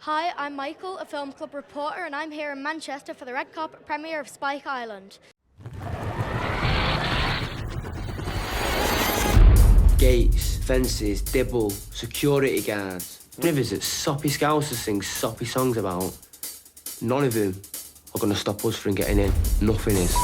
Hi, I'm Michael, a film club reporter, and I'm here in Manchester for the red carpet premiere of Spike Island. Gates, fences, dibble, security guards. Rivers that soppy scousers sing soppy songs about. None of them are going to stop us from getting in. Nothing is.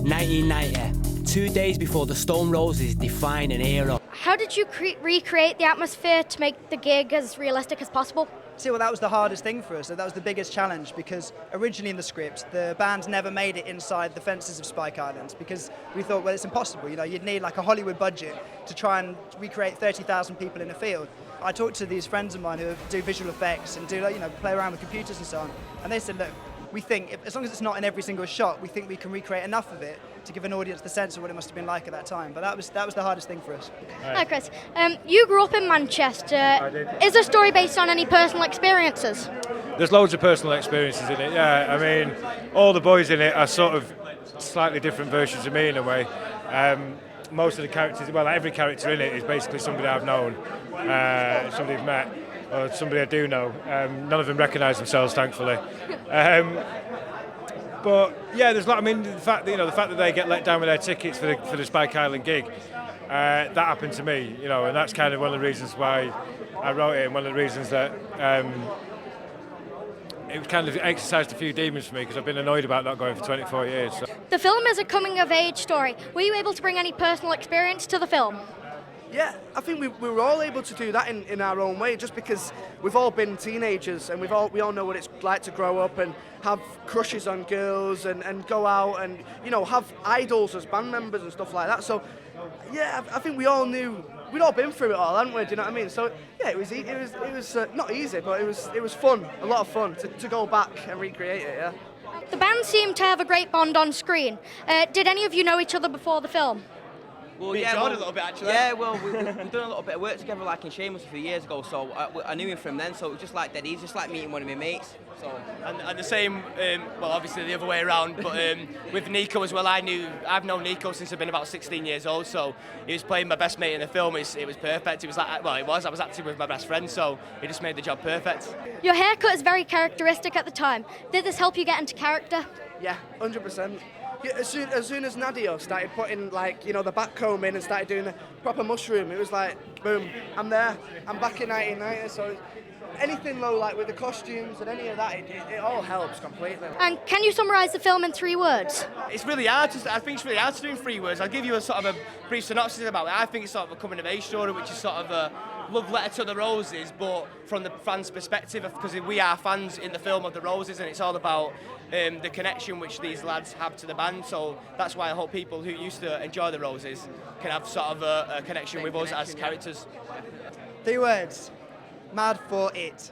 1990, 2 days before the Stone Roses define an era. How did you recreate the atmosphere to make the gig as realistic as possible? See, well, that was the hardest thing for us. That was the biggest challenge because originally in the script, the band never made it inside the fences of Spike Island because we thought, well, it's impossible. You know, you'd need like a Hollywood budget to try and recreate 30,000 people in a field. I talked to these friends of mine who do visual effects and do, play around with computers and so on, and they said, look, we think, as long as it's not in every single shot, we think we can recreate enough of it to give an audience the sense of what it must have been like at that time. But that was the hardest thing for us. Hi, Chris. You grew up in Manchester. I did. Is the story based on any personal experiences? There's loads of personal experiences in it, yeah. I mean, all the boys in it are sort of slightly different versions of me in a way. Most of the characters, well, every character in it is basically somebody I've known, somebody I've met, or somebody I do know. None of them recognise themselves, thankfully. But yeah, there's a lot. I mean, the fact that they get let down with their tickets for the Spike Island gig, that happened to me, and that's kind of one of the reasons why I wrote it, and one of the reasons that it kind of exercised a few demons for me because I've been annoyed about not going for 24 years. So. The film is a coming-of-age story. Were you able to bring any personal experience to the film? Yeah, I think we were all able to do that in our own way, just because we've all been teenagers and we all know what it's like to grow up and have crushes on girls and go out and have idols as band members and stuff like that. So yeah, I think we all knew we'd all been through it all, hadn't we? Do you know what I mean? So yeah, it was not easy, but it was fun, a lot of fun to go back and recreate it. Yeah. The band seemed to have a great bond on screen. Did any of you know each other before the film? Well, yeah, a little bit actually. Yeah, well, we've done a little bit of work together, like in Shameless a few years ago. So I knew him from then. So it was just like dead easy, just like meeting one of my mates. So and the same, well, obviously the other way around. But with Nico as well, I've known Nico since I've been about 16 years old. So he was playing my best mate in the film. It was perfect. It was like, well, it was. I was acting with my best friend, so he just made the job perfect. Your haircut is very characteristic at the time. Did this help you get into character? Yeah, 100%. Yeah, as soon as Nadia started putting the back comb in and started doing a proper mushroom, it was like boom, I'm there, I'm back in 1990. So anything low, like with the costumes and any of that, it all helps completely. And can you summarise the film in 3 words? It's really hard. I think it's really hard to do in 3 words. I'll give you a sort of a brief synopsis about it. I think it's sort of a coming-of-age story, which is sort of a love letter to the Roses, but from the fans' perspective, because we are fans in the film of the Roses, and it's all about the connection which these lads have to the band. So that's why I hope people who used to enjoy the Roses can have sort of a connection with us as characters. 3 words. Mad for it.